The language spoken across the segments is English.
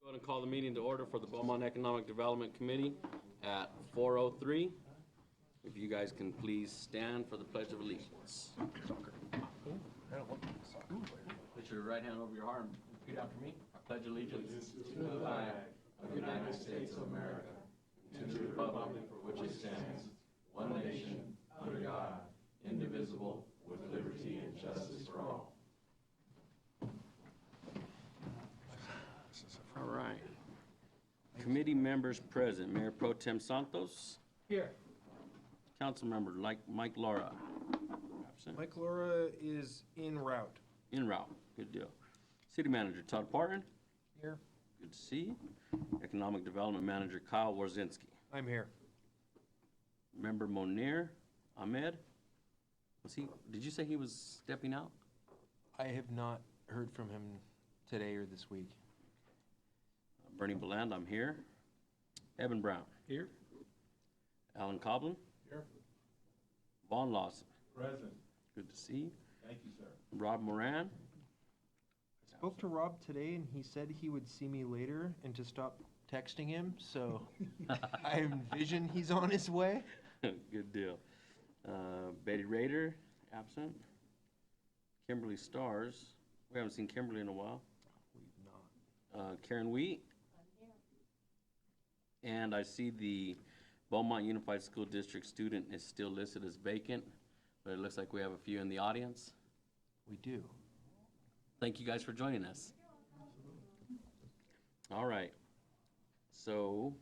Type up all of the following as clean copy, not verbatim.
Go ahead and call the meeting to order for the Beaumont Economic Development Committee at 4:03. If you guys can please stand for the Pledge of Allegiance. Put your right hand over your heart and repeat after me. I pledge allegiance to the flag of the United States of America, and to the republic for which it stands, one nation, under God, indivisible, with liberty and justice for all. All right. Committee members present. Mayor Pro Tem Santos. Here. Councilmember Mike Laura. Absent. Mike Laura is en route. En route. Good deal. City Manager Todd Parton. Here. Good to see you. Economic Development Manager Kyle Warzinski. I'm here. Member Monir Ahmed. Did you say he was stepping out? I have not heard from him today or this week. Bernie Beland, I'm here. Evan Brown. Here. Alan Coblin. Here. Vaughn Lawson. Present. Good to see you. Thank you, sir. Rob Moran. I spoke to Rob today and he said he would see me later and to stop texting him, so I envision he's on his way. Good deal. Betty Rader, absent. Kimberly Stars. We haven't seen Kimberly in a while. We've not. Karen Wheat. And I see the Beaumont Unified School District student is still listed as vacant, but it looks like we have a few in the audience. We do. Thank you guys for joining us. All right. So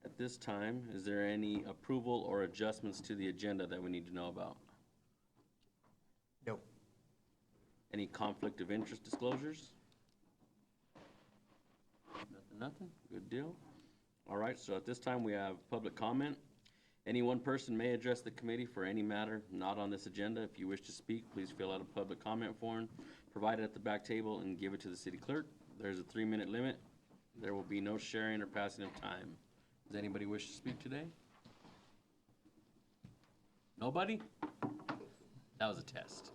at this time, is there any approval or adjustments to the agenda that we need to know about? No. Any conflict of interest disclosures? Nothing? Good deal. All right, so at this time we have public comment. Any one person may address the committee for any matter not on this agenda. If you wish to speak, please fill out a public comment form provided at the back table and give it to the city clerk. There's a 3-minute limit. There will be no sharing or passing of time. Does anybody wish to speak today? Nobody? That was a test.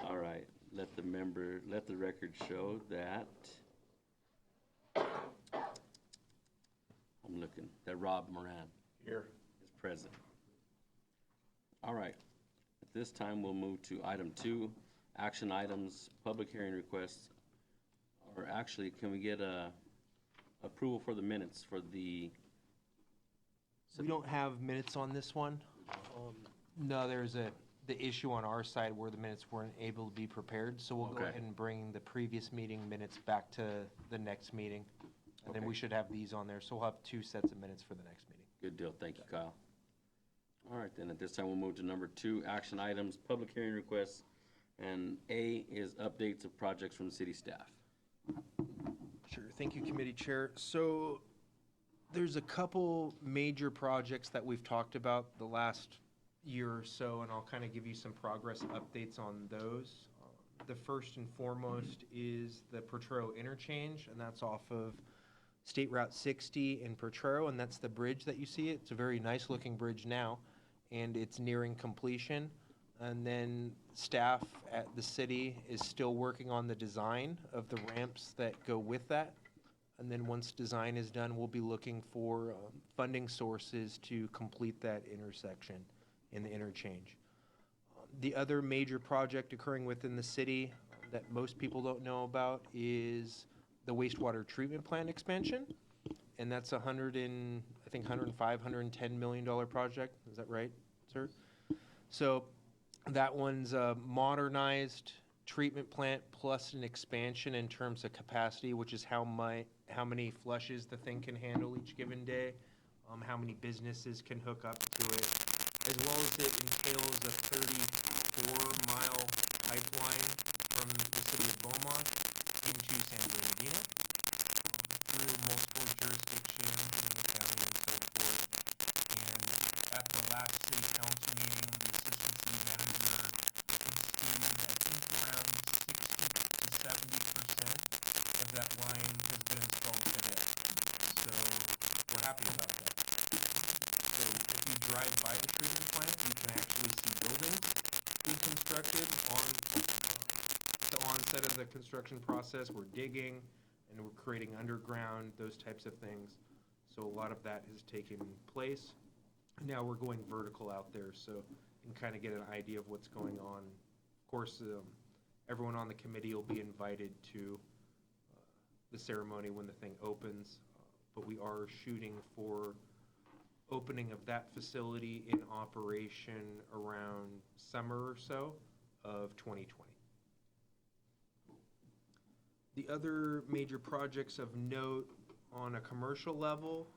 All right, let the record show that I'm looking, that Rob Moran Here. is present. All right, at this time we'll move to item 2, action items, public hearing requests. Or actually, can we get approval for the minutes for the... We don't have minutes on this one. No, there's the issue on our side where the minutes weren't able to be prepared, so we'll go Okay. ahead and bring the previous meeting minutes back to the next meeting. And then Okay. we should have these on there, so we'll have 2 sets of minutes for the next meeting. Good deal, thank you, Kyle. All right, then at this time we'll move to number 2, action items, public hearing requests, and A is updates of projects from city staff. Sure, thank you, Committee Chair. So there's a couple major projects that we've talked about the last year or so, and I'll kind of give you some progress updates on those. The first and foremost is the Portrayal Interchange, and that's off of State Route 60 in Portrayal, and that's the bridge that you see. It's a very nice looking bridge now, and it's nearing completion. And then staff at the city is still working on the design of the ramps that go with that. And then once design is done, we'll be looking for funding sources to complete that intersection in the interchange. The other major project occurring within the city that most people don't know about is the wastewater treatment plant expansion. And that's $105, $110 million project. Is that right, sir? So that one's a modernized treatment plant plus an expansion in terms of capacity, which is how many flushes the thing can handle each given day, how many businesses can hook up to it, as well as it entails a 34-mile pipeline from the city of Beaumont into San Bernardino through multiple jurisdictions in the county and so forth. And at the last city council meeting, the assistant city manager conceded, I think, around 60 to 70% of that line has been installed today. So we're happy about that. So if you drive by the treatment plant, you can actually see buildings being constructed on the onset of the construction process. We're digging and we're creating underground, those types of things. So a lot of that has taken place. Now we're going vertical out there, so you can kind of get an idea of what's going on. Of course, everyone on the committee will be invited to the ceremony when the thing opens, but we are shooting for opening of that facility in operation around summer or so of 2020. The other major projects of note on a commercial level,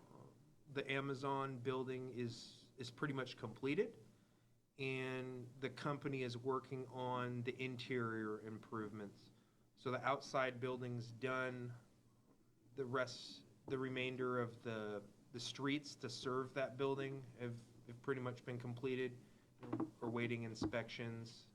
the Amazon building is pretty much completed, and the company is working on the interior improvements. So the outside building's done, the remainder of the streets to serve that building have pretty much been completed. We're waiting inspections.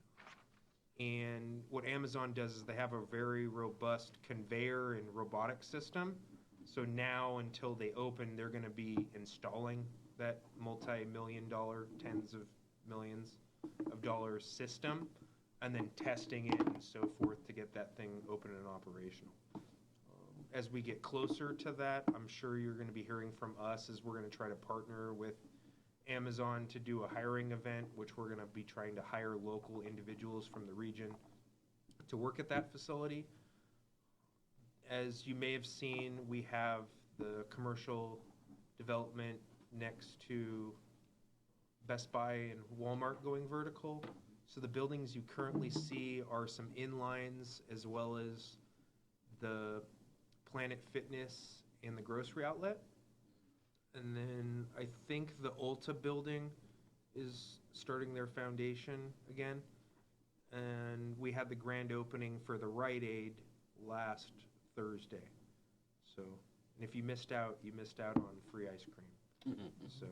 And what Amazon does is they have a very robust conveyor and robotic system. So now until they open, they're going to be installing that multi-million-dollar, tens of millions of dollars system, and then testing it and so forth to get that thing open and operational. As we get closer to that, I'm sure you're going to be hearing from us as we're going to try to partner with Amazon to do a hiring event, which we're going to be trying to hire local individuals from the region to work at that facility. As you may have seen, we have the commercial development next to Best Buy and Walmart going vertical. So the buildings you currently see are some inlines as well as the Planet Fitness and the grocery outlet. And then I think the Ulta building is starting their foundation again. And we had the grand opening for the Rite Aid last Thursday. So, and if you missed out, you missed out on free ice cream. So,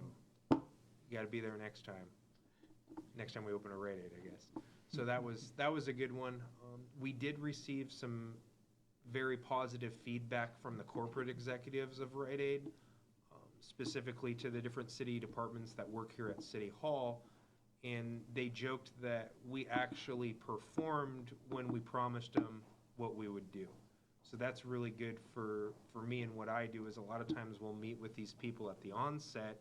you got to be there next time. Next time we open a Rite Aid, I guess. So that was a good one. We did receive some very positive feedback from the corporate executives of Rite Aid, specifically to the different city departments that work here at City Hall. And they joked that we actually performed when we promised them what we would do. So that's really good for me, and what I do is a lot of times we'll meet with these people at the onset,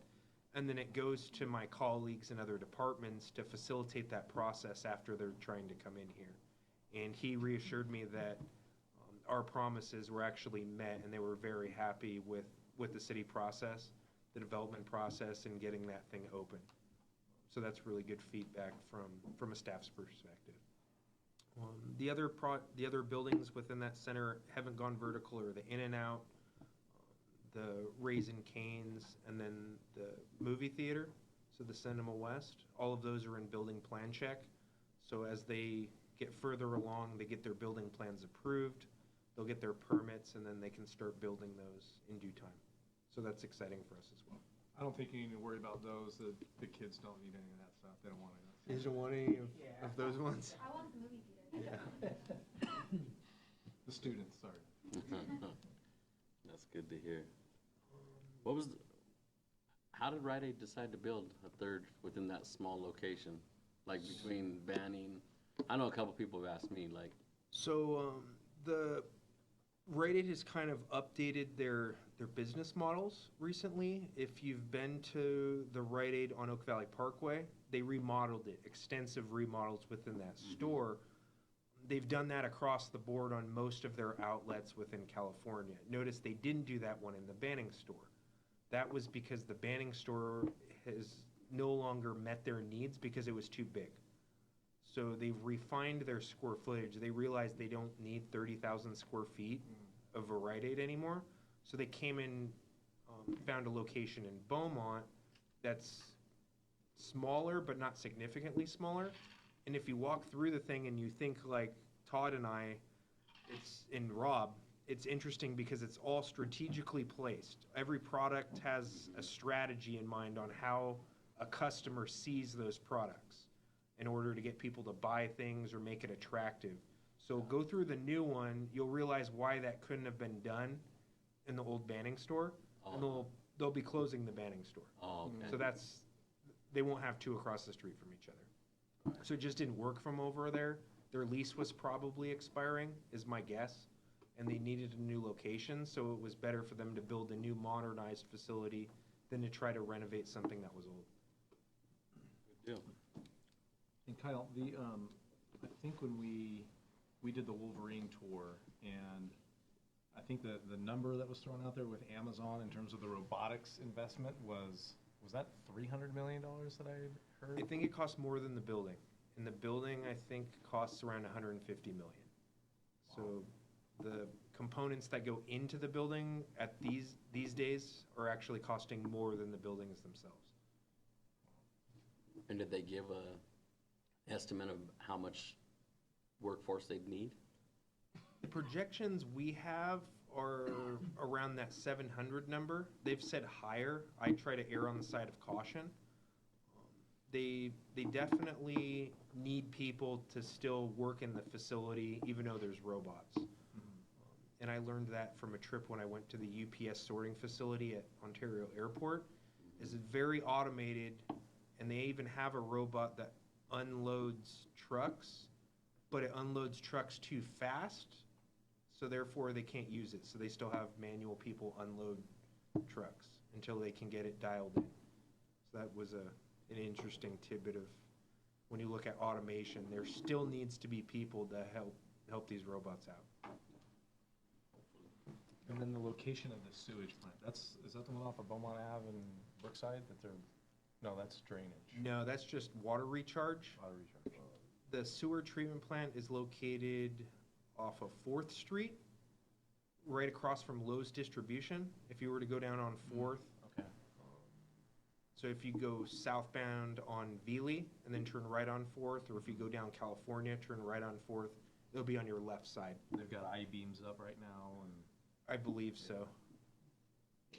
and then it goes to my colleagues in other departments to facilitate that process after they're trying to come in here. And he reassured me that our promises were actually met, and they were very happy with the city process, the development process, and getting that thing open. So that's really good feedback from a staff's perspective. The other buildings within that center haven't gone vertical, or the In-N-Out, the Raising Cane's, and then the movie theater, so the Cinema West. All of those are in building plan check. So as they get further along, they get their building plans approved, they'll get their permits, and then they can start building those in due time. So that's exciting for us as well. I don't think you need to worry about those. The kids don't need any of that stuff. They don't want it. You don't want any of those ones? I want the movie theater. Yeah. The students, sorry. That's good to hear. How did Rite Aid decide to build a third within that small location? Like between Banning, I know a couple people have asked me, like. So the Rite Aid has kind of updated their business models recently. If you've been to the Rite Aid on Oak Valley Parkway, they remodeled it, extensive remodels within that store. They've done that across the board on most of their outlets within California. Notice they didn't do that one in the Banning store. That was because the Banning store has no longer met their needs because it was too big. So they've refined their square footage. They realized they don't need 30,000 square feet of a Rite Aid anymore. So they came in, found a location in Beaumont that's smaller, but not significantly smaller. And if you walk through the thing and you think like Todd and I, and Rob, it's interesting because it's all strategically placed. Every product has a strategy in mind on how a customer sees those products in order to get people to buy things or make it attractive. So go through the new one, you'll realize why that couldn't have been done in the old Banning store. And they'll be closing the Banning store. Oh, okay. So they won't have two across the street from each other. So it just didn't work from over there. Their lease was probably expiring, is my guess. and they needed a new location, so it was better for them to build a new modernized facility than to try to renovate something that was old. Good deal. And Kyle, I think when we did the Wolverine tour, and I think the number that was thrown out there with Amazon in terms of the robotics investment was that $300 million that I heard? I think it costs more than the building. And the building, I think, costs around 150 million. So the components that go into the building at these days are actually costing more than the buildings themselves. And did they give a estimate of how much workforce they'd need? The projections we have are around that 700 number. They've said higher. I try to err on the side of caution. They definitely need people to still work in the facility, even though there's robots. And I learned that from a trip when I went to the UPS sorting facility at Ontario Airport. It's very automated, and they even have a robot that unloads trucks, but it unloads trucks too fast, so therefore they can't use it. So they still have manual people unload trucks until they can get it dialed in. So that was an interesting tidbit of when you look at automation, there still needs to be people to help these robots out. And then the location of the sewage plant, is that the one off of Beaumont Ave and Brookside no, that's drainage. No, that's just water recharge. Water recharge. The sewer treatment plant is located off of 4th Street, right across from Lowe's Distribution. If you were to go down on 4th. Okay. So if you go southbound on Veely and then turn right on 4th, or if you go down California, turn right on 4th, it'll be on your left side. They've got I-beams up right now, and I believe so.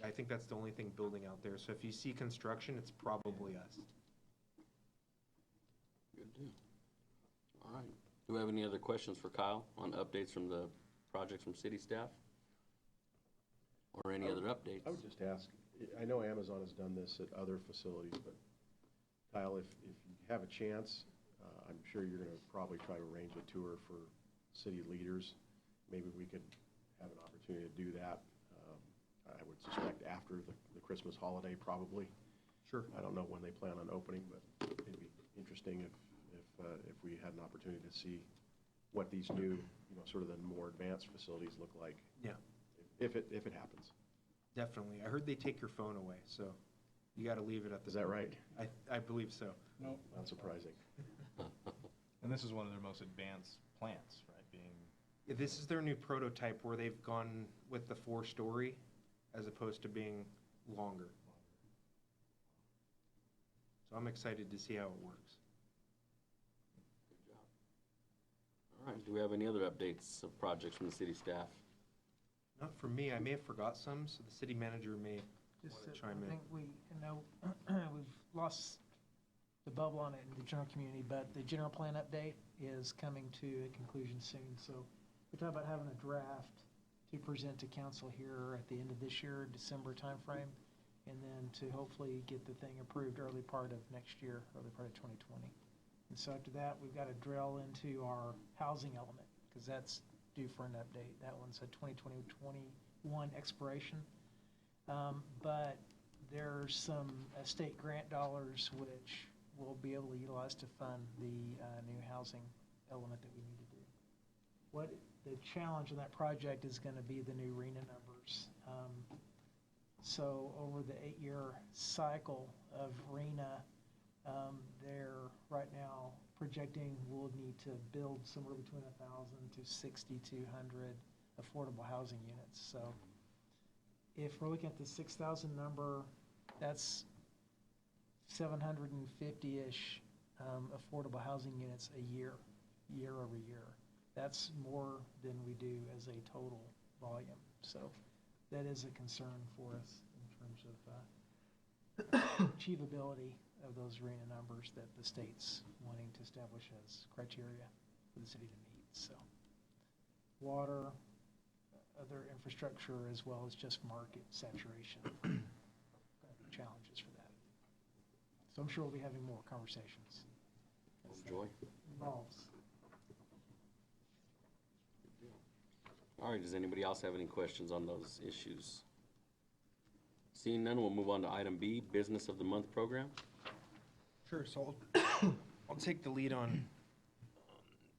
I think that's the only thing building out there. So if you see construction, it's probably us. Good deal. All right. Do we have any other questions for Kyle on updates from the projects from city staff? Or any other updates? I would just ask, I know Amazon has done this at other facilities, but Kyle, if you have a chance, I'm sure you're going to probably try to arrange a tour for city leaders. Maybe we could have an opportunity to do that. I would suspect after the Christmas holiday, probably. Sure. I don't know when they plan on opening, but it'd be interesting if we had an opportunity to see what these new, sort of the more advanced facilities look like. Yeah. If it happens. Definitely. I heard they take your phone away, so you got to leave it at the. Is that right? I believe so. no, Not surprising. and this is one of their most advanced plants, right? This is their new prototype where they've gone with the 4-story as opposed to being longer. So I'm excited to see how it works. Good job. All right. Do we have any other updates of projects from the city staff? Not for me. I may have forgot some, so the city manager may Just want that to chime I in. think we've lost the bubble on it in the general community, but the general plan update is coming to a conclusion soon. So we're talking about having a draft to present to council here at the end of this year, December timeframe, and then to hopefully get the thing approved early part of next year, early part of 2020. And so after that, we've got to drill into our housing element, because that's due for an update. That one's a 2020-21 expiration. But there's some state grant dollars which we'll be able to utilize to fund the new housing element that we need to do. What the challenge in that project is going to be the new RENA numbers. So over the 8-year cycle of RENA, they're right now projecting we'll need to build somewhere between 1,000 to 6,200 affordable housing units. So if we're looking at the 6,000 number, that's 750-ish affordable housing units a year over year. That's more than we do as a total volume. So that is a concern for us in terms of achievability of those RENA numbers that the state's wanting to establish as criteria for the city to meet. So water, other infrastructure, as well as just market saturation, challenges for that. So I'm sure we'll be having more conversations. Enjoy. Involves. All right, does anybody else have any questions on those issues? Seeing none, we'll move on to item B, Business of the Month program. Sure, so I'll take the lead on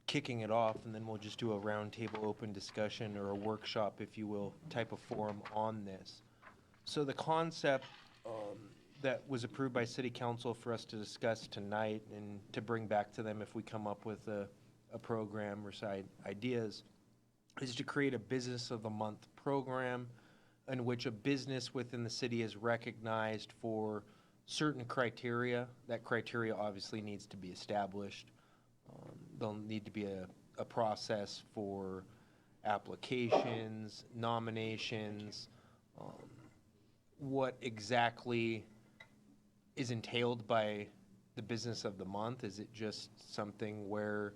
kicking it off, and then we'll just do a roundtable open discussion or a workshop, if you will, type of forum on this. So the concept that was approved by City Council for us to discuss tonight and to bring back to them if we come up with a program or side ideas is to create a Business of the Month program in which a business within the city is recognized for certain criteria. That criteria obviously needs to be established. There'll need to be a process for applications, nominations, what exactly is entailed by the Business of the Month. Is it just something where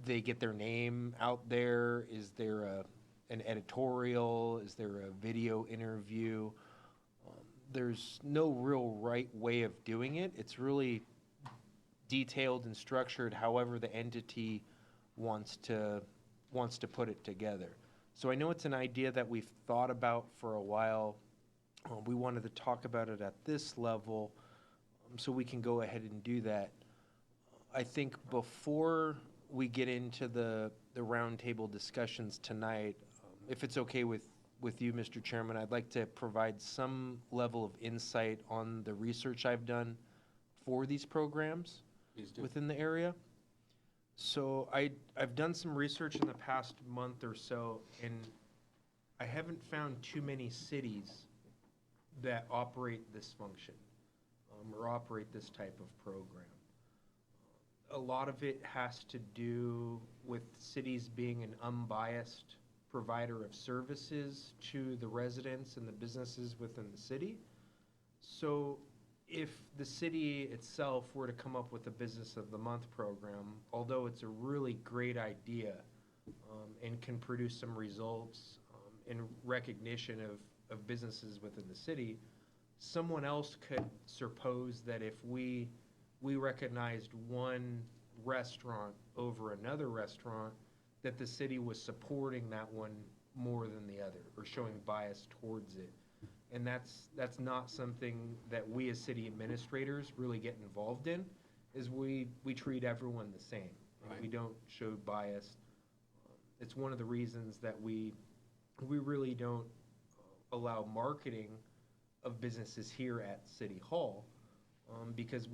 they get their name out there? Is there an editorial? Is there a video interview? There's no real right way of doing it. It's really detailed and structured however the entity wants to put it together. So I know it's an idea that we've thought about for a while. We wanted to talk about it at this level, so we can go ahead and do that. I think before we get into the roundtable discussions tonight, if it's okay with you, Mr. Chairman, I'd like to provide some level of insight on the research I've done for these programs within the area. So I've done some research in the past month or so, and I haven't found too many cities that operate this function or operate this type of program. A lot of it has to do with cities being an unbiased provider of services to the residents and the businesses within the city. So if the city itself were to come up with a Business of the Month program, although it's a really great idea and can produce some results in recognition of businesses within the city, someone else could suppose that if we recognized one restaurant over another restaurant, that the city was supporting that one more than the other or showing bias towards it. And that's not something that we as city administrators really get involved in, is we treat everyone the same. Right. We don't show bias. It's one of the reasons that we really don't allow marketing of businesses here at City Hall, because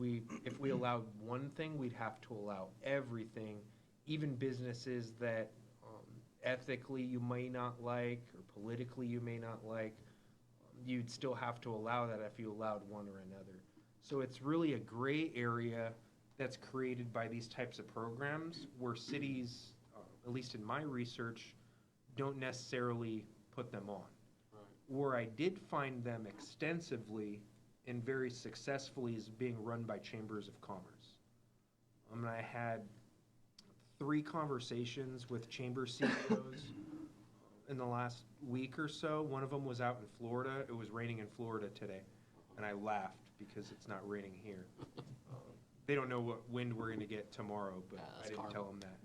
if we allowed one thing, we'd have to allow everything, even businesses that ethically you may not like or politically you may not like. You'd still have to allow that if you allowed one or another. So it's really a gray area that's created by these types of programs where cities, at least in my research, don't necessarily put them on. Right. Where I did find them extensively and very successfully is being run by chambers of commerce. I had 3 conversations with chamber CEOs in the last week or so. One of them was out in Florida. It was raining in Florida today, and I laughed because it's not raining here. They don't know what wind we're going to get tomorrow, but I didn't tell them that.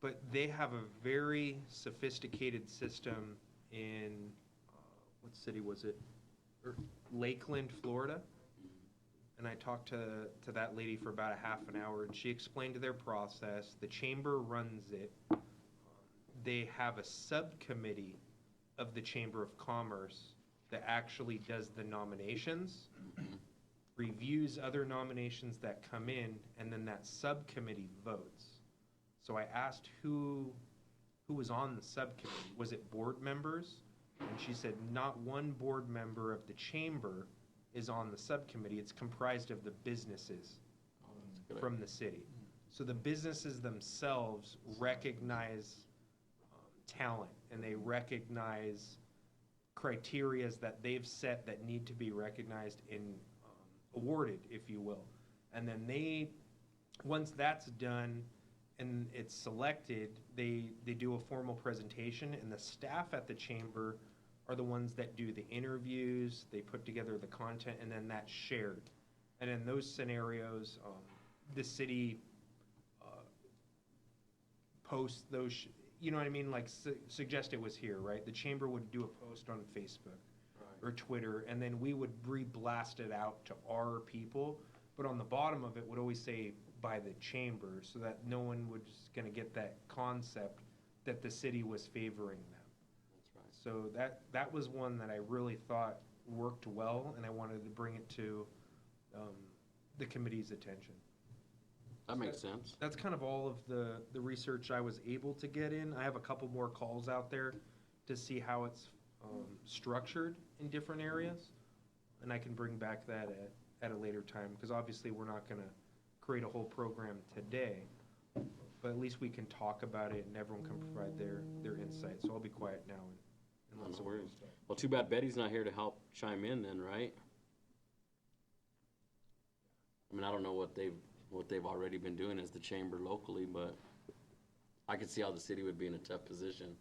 But they have a very sophisticated system in, what city was it? Lakeland, Florida. And I talked to that lady for about a half an hour, and she explained their process. The chamber runs it. They have a subcommittee of the Chamber of Commerce that actually does the nominations, reviews other nominations that come in, and then that subcommittee votes. So I asked who was on the subcommittee. Was it board members? And she said not one board member of the chamber is on the subcommittee. It's comprised of the businesses from the city. So the businesses themselves recognize talent, and they recognize criterias that they've set that need to be recognized and awarded, if you will. And then once that's done and it's selected, they do a formal presentation, and the staff at the chamber are the ones that do the interviews, they put together the content, and then that's shared. And in those scenarios, the city posts those you know what I mean, like suggest it was here, right? The chamber would do a post on Facebook or Twitter, and then we would re-blast it out to our people. But on the bottom of it would always say by the chamber, so that no one was gonna get that concept that the city was favoring them. That's right. So that was one that I really thought worked well, and I wanted to bring it to the committee's attention. That makes sense. That's kind of all of the research I was able to get in. I have a couple more calls out there to see how it's structured in different areas, and I can bring back that at a later time, because obviously we're not gonna create a whole program today, but at least we can talk about it and everyone can provide their insight. So I'll be quiet now and let No someone worries. else talk. Well, too bad Betty's not here to help chime in then, right? I mean, I don't know what they've already been doing as the chamber locally, but I could see how the city would be in a tough position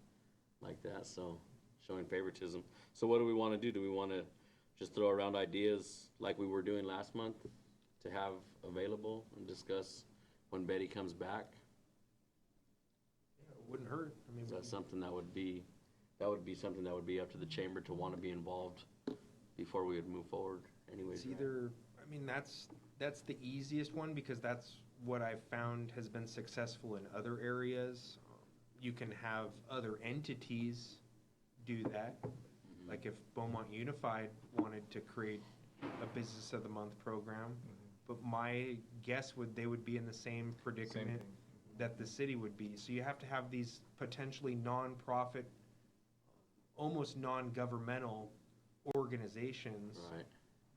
like that, so showing favoritism. So what do we want to do? Do we want to just throw around ideas like we were doing last month to have available and discuss when Betty comes back? Yeah, it wouldn't hurt. I mean, Is that something that would be something that would be up to the chamber to want to be involved before we would move forward anyways? it's either, I mean, that's the easiest one, because that's what I've found has been successful in other areas. You can have other entities do that. Like if Beaumont Unified wanted to create a Business of the Month program, but my guess they would be in the same predicament that the city would be. So you have to have these potentially nonprofit, almost non-governmental organizations Right.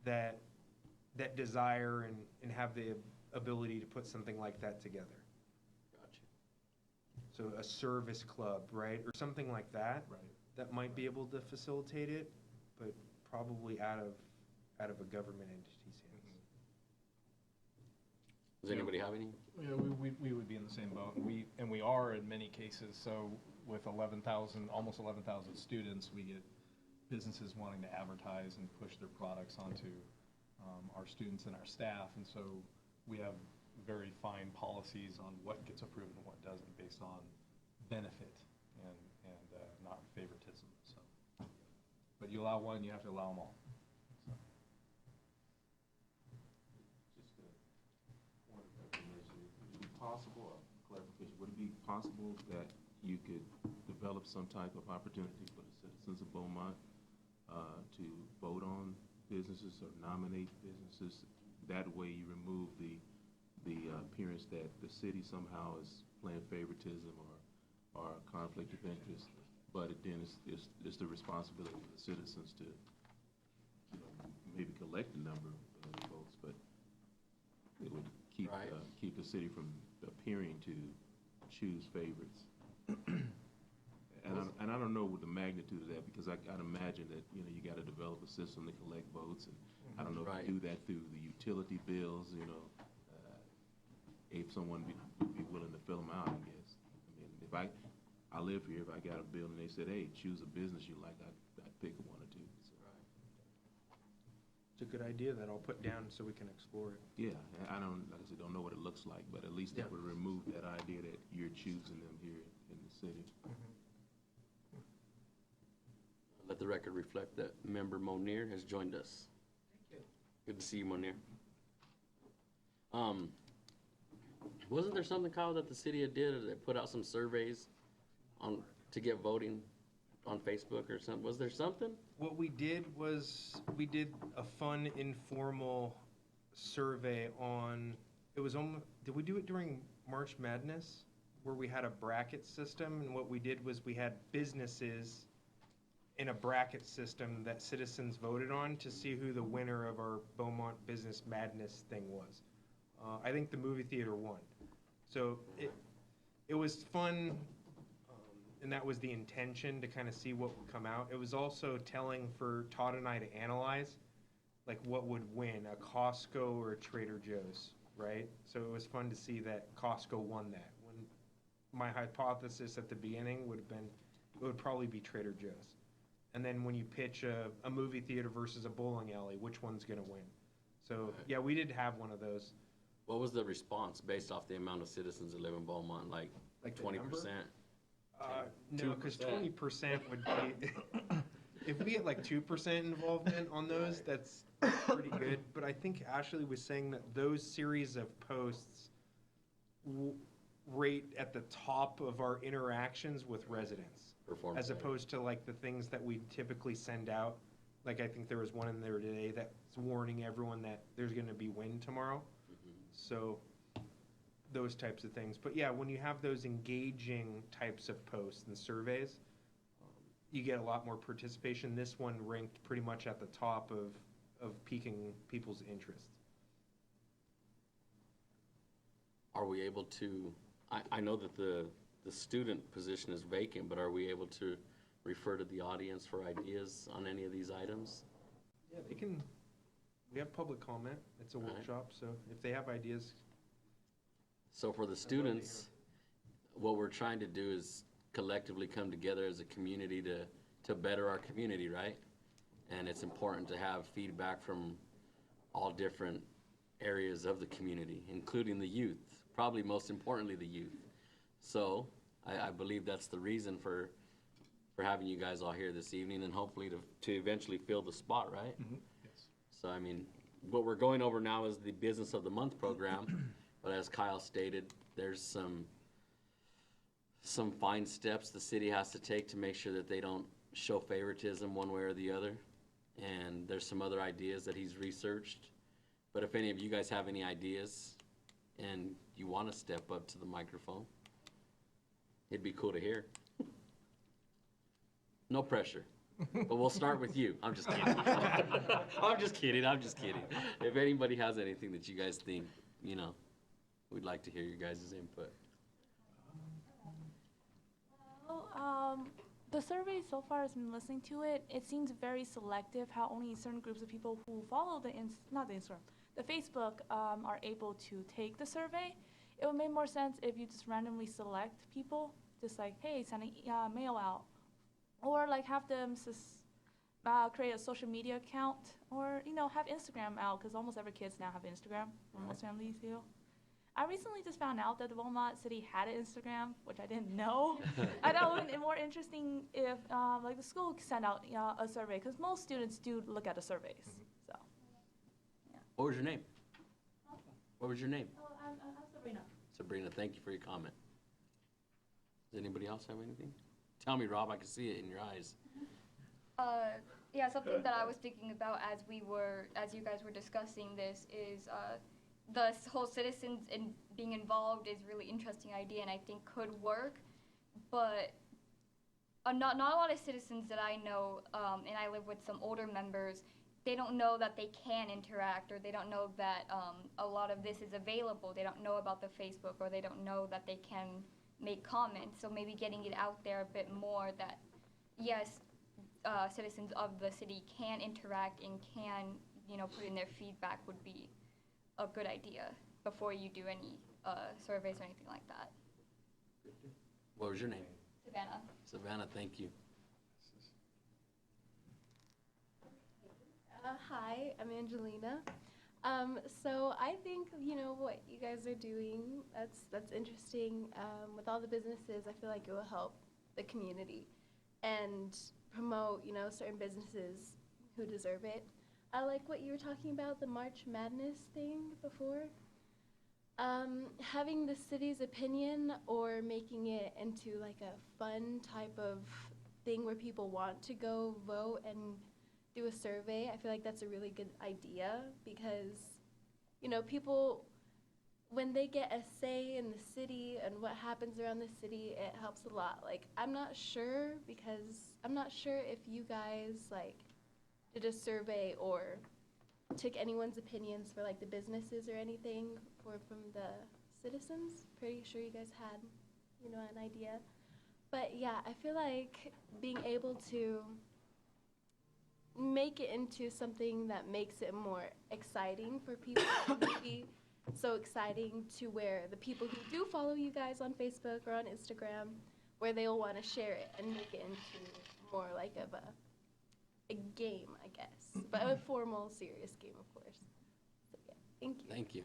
that desire and have the ability to put something like that together. Gotcha. So a service club, right, or something like that. Right. That might be able to facilitate it, but probably out of a government entity's hands. Does anybody have any? Yeah, we would be in the same boat, and we are in many cases. So with almost 11,000 students, we get businesses wanting to advertise and push their products onto our students and our staff, and so we have very fine policies on what gets approved and what doesn't based on benefit and not favoritism. So, but you allow one, you have to allow them all. So. Just a point of information, would it be possible, clarification, would it be possible that you could develop some type of opportunity for the citizens of Beaumont to vote on businesses or nominate businesses? That way you remove the appearance that the city somehow is playing favoritism or conflict of interest, but then it's the responsibility of the citizens to, you know, maybe collect the number of votes, but it would keep Right. Keep the city from appearing to choose favorites. And I don't know what the magnitude of that, because I'd imagine that, you know, you got to develop a system to collect votes, and I don't know Right. if you do that through the utility bills, you know, if someone would be willing to fill them out, I guess. I mean, if I live here, if I got a bill and they said, hey, choose a business you like, I'd pick one or two. So. It's a good idea that I'll put down so we can explore it. Yeah, I don't, like I said, don't know what it looks like, but at least Yeah. that would remove that idea that you're choosing them here in the city. Let the record reflect that member Monier has joined us. Thank you. Good to see you, Monier. Wasn't there something, Kyle, that the city had did, or they put out some surveys to get voting on Facebook or something? Was there something? What we did was, we did a fun, informal survey on, it was almost, did we do it during March Madness? Where we had a bracket system, and what we did was we had businesses in a bracket system that citizens voted on to see who the winner of our Beaumont Business Madness thing was. I think the movie theater won. So it was fun, and that was the intention, to kind of see what would come out. It was also telling for Todd and I to analyze, like what would win, a Costco or a Trader Joe's, right? So it was fun to see that Costco won that. When my hypothesis at the beginning would have been, it would probably be Trader Joe's. And then when you pitch a movie theater versus a bowling alley, which one's gonna win? So, yeah, we did have one of those. What was the response based off the amount of citizens that live in Beaumont, like Like the 20%? number? No, because 2%. 20% would be, if we get like 2% involvement on those, that's pretty good. But I think Ashley was saying that those series of posts rate at the top of our interactions with residents, Perform as better. opposed to like the things that we typically send out. Like I think there was one in there today that's warning everyone that there's going to be wind tomorrow. So those types of things. But yeah, when you have those engaging types of posts and surveys, you get a lot more participation. This one ranked pretty much at the top of piquing people's interest. Are we able to, I know that the student position is vacant, but are we able to refer to the audience for ideas on any of these items? Yeah, they can, we have public comment. It's a Right. workshop, so if they have ideas. So for the students, what we're trying to do is collectively come together as a community to better our community, right? And it's important to have feedback from all different areas of the community, including the youth, probably most importantly, the youth. So I believe that's the reason for having you guys all here this evening, and hopefully to eventually fill the spot, right? Yes. So, I mean, what we're going over now is the Business of the Month program, but as Kyle stated, there's some fine steps the city has to take to make sure that they don't show favoritism one way or the other. And there's some other ideas that he's researched. But if any of you guys have any ideas and you want to step up to the microphone, it'd be cool to hear. No pressure, but we'll start with you. I'm just kidding. I'm just kidding. I'm just kidding. If anybody has anything that you guys think, you know, we'd like to hear your guys' input. Well, the survey so far has been listening to it. It seems very selective how only certain groups of people who follow the Facebook are able to take the survey. It would make more sense if you just randomly select people, just like, hey, send a mail out, or like have them create a social media account, or have Instagram out, because almost every kids now have Instagram. Most families do. I recently just found out that the Beaumont City had an Instagram, which I didn't know. I thought it would be more interesting if like the school sent out a survey, because most students do look at the surveys. So. What was your name? What was your name? Oh, I'm Sabrina. Sabrina, thank you for your comment. Does anybody else have anything? Tell me, Rob, I can see it in your eyes. Yeah, something that I was thinking about as you guys were discussing this is the whole citizens in being involved is really interesting idea, and I think could work, but not a lot of citizens that I know, and I live with some older members, they don't know that they can interact, or they don't know that a lot of this is available. They don't know about the Facebook, or they don't know that they can make comments. So maybe getting it out there a bit more that, yes, citizens of the city can interact and can, put in their feedback would be a good idea before you do any surveys or anything like that. What was your name? Savannah. Savannah, thank you. Hi, I'm Angelina. So I think what you guys are doing, that's interesting. With all the businesses, I feel like it will help the community and promote certain businesses who deserve it. I like what you were talking about, the March Madness thing before. Having the city's opinion or making it into like a fun type of thing where people want to go vote and do a survey, I feel like that's a really good idea, because people, when they get a say in the city and what happens around the city, it helps a lot. Like, I'm not sure if you guys like did a survey or took anyone's opinions for like the businesses or anything from the citizens. Pretty sure you guys had an idea, but yeah, I feel like being able to make it into something that makes it more exciting for people, maybe so exciting to where the people who do follow you guys on Facebook or on Instagram, where they'll want to share it and make it into more like of a game, I guess, but a formal, serious game, of course. So yeah, thank you. Thank you.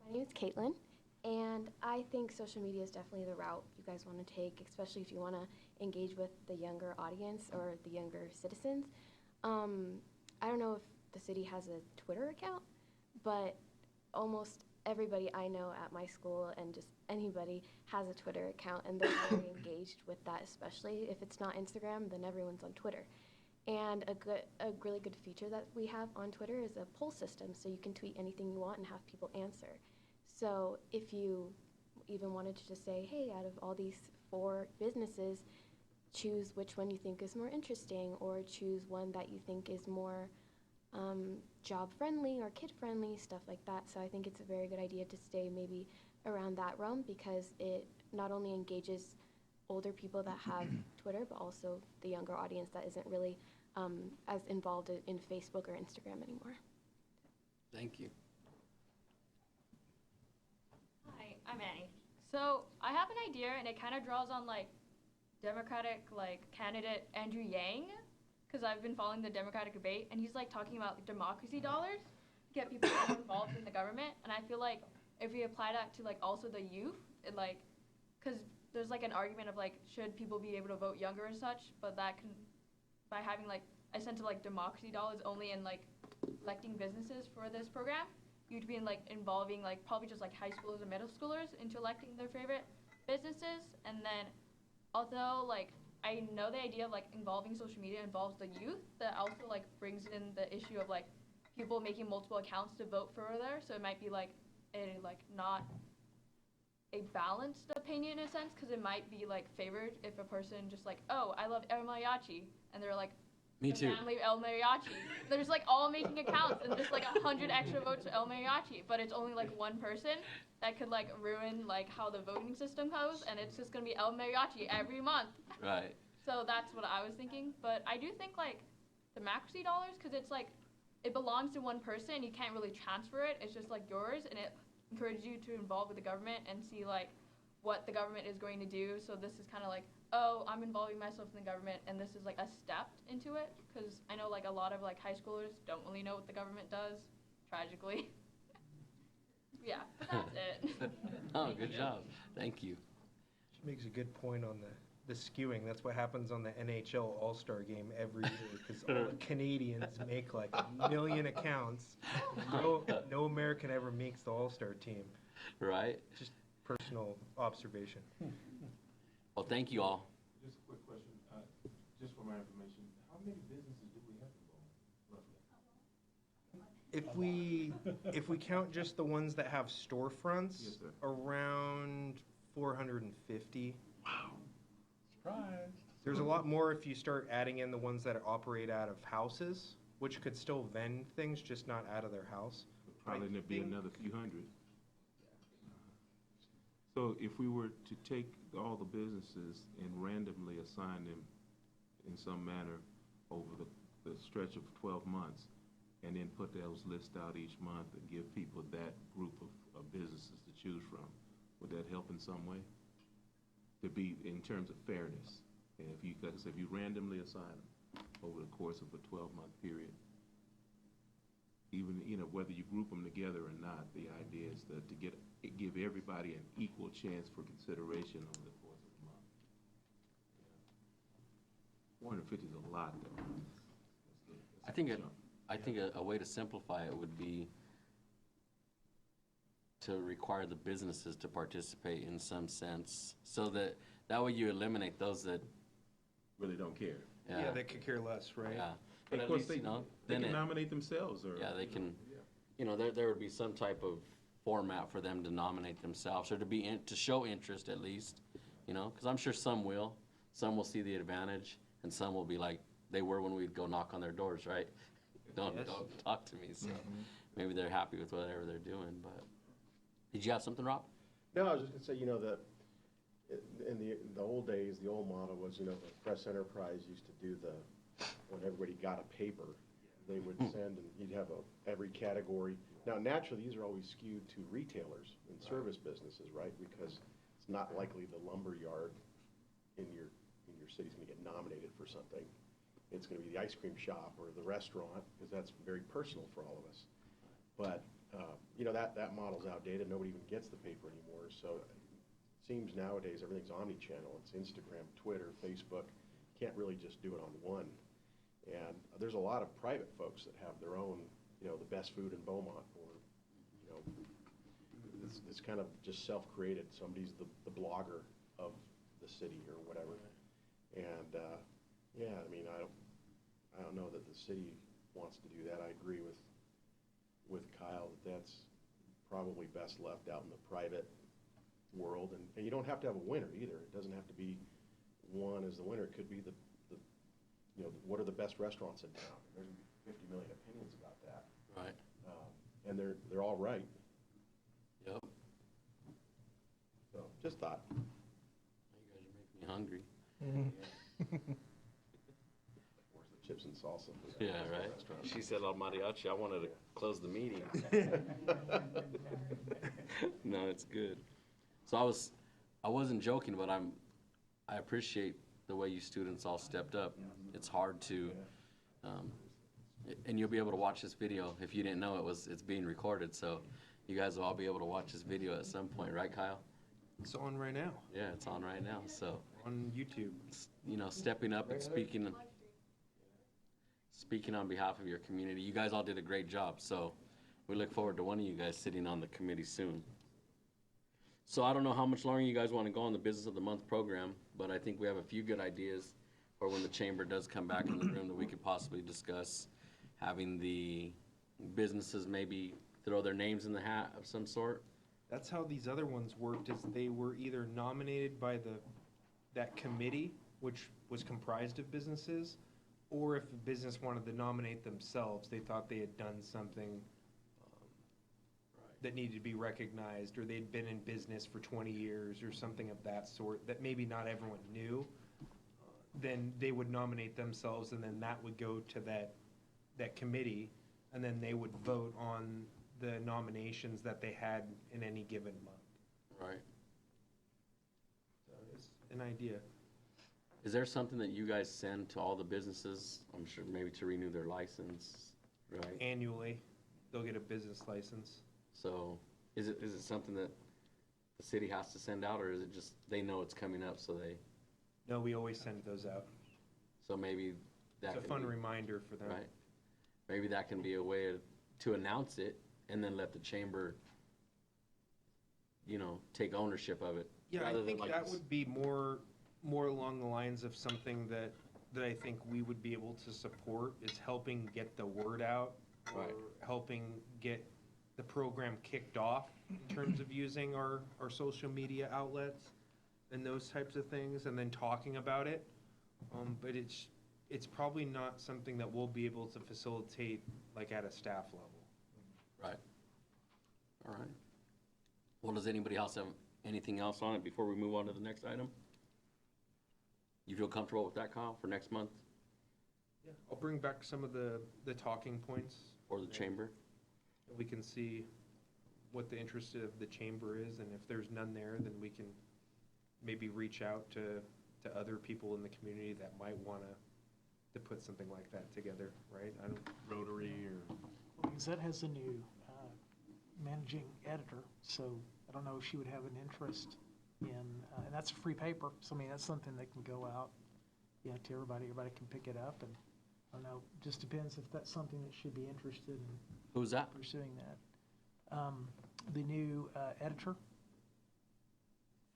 My name is Caitlin, And I think social media is definitely the route you guys want to take, especially if you want to engage with the younger audience or the younger citizens. I don't know if the city has a Twitter account, but almost everybody I know at my school and just anybody has a Twitter account, and they're very engaged with that, especially if it's not Instagram, then everyone's on Twitter. And a really good feature that we have on Twitter is a poll system, so you can tweet anything you want and have people answer. So if you even wanted to just say, hey, out of all these 4 businesses, choose which one you think is more interesting, or choose one that you think is more job-friendly or kid-friendly, stuff like that. So I think it's a very good idea to stay maybe around that realm, because it not only engages older people that have Twitter, but also the younger audience that isn't really as involved in Facebook or Instagram anymore. Thank you. Hi, I'm Annie. So I have an idea, and it kind of draws on like Democratic candidate Andrew Yang, because I've been following the Democratic debate, and he's like talking about like, democracy dollars to get people more involved in the government. And I feel like if we apply that to like also the youth, it like, because there's like an argument of like should people be able to vote younger and such, but that can, by having like a sense of like democracy dollars only in like electing businesses for this program, you'd be in like involving like probably just like high schoolers and middle schoolers into electing their favorite businesses. And then although like I know the idea of like involving social media involves the youth, that also like brings in the issue of like people making multiple accounts to vote further. So it might be like a like not a balanced opinion in a sense, because it might be like favored if a person just like, oh, I love El Mariachi, and they're like, Me the too. family El Mariachi. They're just like all making accounts, and there's like 100 extra votes for El Mariachi, but it's only like one person that could like ruin like how the voting system goes, and it's just gonna be El Mariachi every month. Right. So that's what I was thinking, but I do think like democracy dollars, because it's like it belongs to one person, you can't really transfer it. It's just like yours, and it encourages you to involve with the government and see like what the government is going to do. So this is kind of like, oh, I'm involving myself in the government, and this is like a step into it, because I know like a lot of like high schoolers don't really know what the government does, tragically. Yeah, but that's it. Oh, good job. Thank you. She makes a good point on the skewing. That's what happens on the NHL All-Star game every year, because all the Canadians make like 1 million accounts. No American ever makes the All-Star team. Right. Just personal observation. Well, thank you all. Just a quick question, just for my information, how many businesses do we have in Beaumont, roughly? If we count just the ones that have storefronts, Yes, sir. around 450. Surprise. There's a lot more if you start adding in the ones that operate out of houses, which could still vend things, just not out of their house. Probably there'd be another few hundred. So if we were to take all the businesses and randomly assign them in some manner over the stretch of 12 months, and then put those lists out each month and give people that group of businesses to choose from, would that help in some way? To be in terms of fairness, and if you, like I said, if you randomly assign them over the course of a 12-month period, even, you know, whether you group them together or not, the idea is that to give everybody an equal chance for consideration over the course of a month. Yeah. 450 is a lot, though. I think a way to simplify it would be to require the businesses to participate in some sense, so that way you eliminate those that, Really don't care. Yeah, they could care less, right? yeah. But But of at course, least, they you know, they then can it, nominate themselves, or. yeah, they can, Yeah. you know, there would be some type of format for them to nominate themselves, or to show interest at least, you know, because I'm sure some will see the advantage, and some will be like they were when we'd go knock on their doors, right? Don't talk to me, so maybe they're happy with whatever they're doing, but. Did you have something, Rob? No, I was just gonna say, you know, in the old days, the old model was, you know, the press enterprise used to do when everybody got a paper, they would send, and you'd have every category. Now, naturally, these are always skewed to retailers and service businesses, right? Because it's not likely the lumber yard in your city's gonna get nominated for something. It's gonna be the ice cream shop or the restaurant, because that's very personal for all of us. But you know, that model's outdated. Nobody even gets the paper anymore. So it seems nowadays everything's omni-channel. It's Instagram, Twitter, Facebook. Can't really just do it on one. And there's a lot of private folks that have their own, you know, the best food in Beaumont, or, you know, it's kind of just self-created. Somebody's the blogger of the city or whatever. And, yeah, I mean, I don't know that the city wants to do that. I agree with Kyle that that's probably best left out in the private world. And you don't have to have a winner either. It doesn't have to be one as the winner. It could be the you know, what are the best restaurants in town? There's 50 million opinions about that. Right. And they're all right. Yep. So just thought. You guys are making me hungry. Where's the chips and salsa? Yeah, right. She said, "El mariachi." I wanted to close the meeting. No, it's good. So I wasn't joking, but I appreciate the way you students all stepped up. It's hard to, and you'll be able to watch this video. If you didn't know, it's being recorded, so you guys will all be able to watch this video at some point, right, Kyle? It's on right now, Yeah, it's on right now. So, on YouTube. you know, stepping up and speaking on behalf of your community. You guys all did a great job, so we look forward to one of you guys sitting on the committee soon. So I don't know how much longer you guys want to go on the Business of the Month program, but I think we have a few good ideas for when the chamber does come back in the room that we could possibly discuss. Having the businesses maybe throw their names in the hat of some sort. That's how these other ones worked, is they were either nominated by that committee, which was comprised of businesses, or if a business wanted to nominate themselves, they thought they had done something that needed to be recognized, or they'd been in business for 20 years or something of that sort that maybe not everyone knew, then they would nominate themselves, and then that would go to that committee, and then they would vote on the nominations that they had in any given month. Right. So it's an idea. Is there something that you guys send to all the businesses? I'm sure maybe to renew their license, right? Annually, they'll get a business license. So is it something that the city has to send out, or is it just they know it's coming up, so No, we always send those out. so maybe that It's a can fun be, reminder for them. right? Maybe that can be a way to announce it and then let the chamber, you know, take ownership of it. Yeah, rather I than think like that this- would be more along the lines of something that I think we would be able to support, is helping get the word out, or Right. helping get the program kicked off in terms of using our social media outlets and those types of things, and then talking about it. But it's probably not something that we'll be able to facilitate like at a staff level. Right. All right. Well, does anybody else have anything else on it before we move on to the next item? You feel comfortable with that, Kyle, for next month Yeah, I'll bring back some of the talking points. or the chamber? We can see what the interest of the chamber is, and if there's none there, then we can maybe reach out to other people in the community that might want to put something like that together, right? I don't, Rotary or Gazette has a new managing editor, so I don't know if she would have an interest in, and that's a free paper, so I mean, that's something that can go out, yeah, to everybody can pick it up, and I don't know, just depends if that's something that should be interested in Who's that? pursuing that. The new editor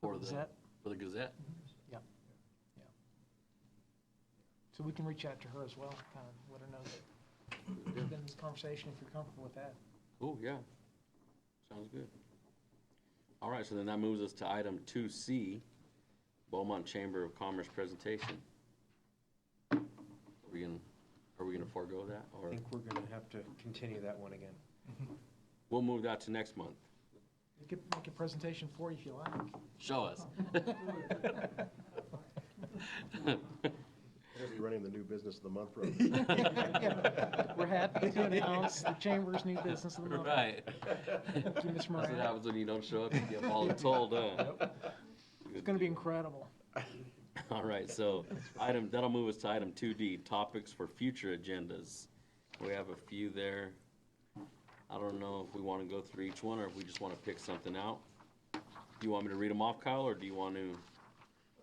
For for the Gazette, For the Gazette? yeah. So we can reach out to her as well, kind of let her know that there's been this conversation, if you're comfortable with that. Oh, yeah. Sounds good. All right, so then that moves us to item 2C, Beaumont Chamber of Commerce presentation. Are we gonna forego that, I or think we're gonna have to continue that one again. we'll move that to next month? We could make a presentation for you if you like. Show us. We'll be running the new Business of the Month program. We're happy to announce the Chamber's new business of the month. Right. Thank you, Ms. That's Moran. what happens when you don't show up, you get all told, huh? It's gonna be incredible. All right, so that'll move us to item 2D, topics for future agendas. We have a few there. I don't know if we want to go through each one or if we just want to pick something out. Do you want me to read them off, Kyle, or do you want to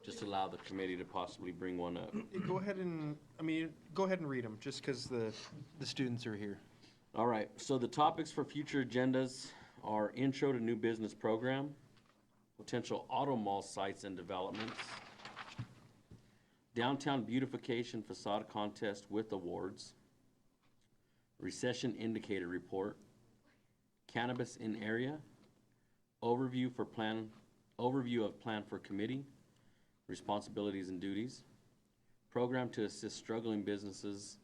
just allow the committee to possibly bring one up? Go ahead and, go ahead and read them, just because the students are here. All right, so the topics for future agendas are intro to new business program, potential auto mall sites and developments, downtown beautification facade contest with awards, recession indicator report, cannabis in area, overview of plan for committee, responsibilities and duties, program to assist struggling businesses,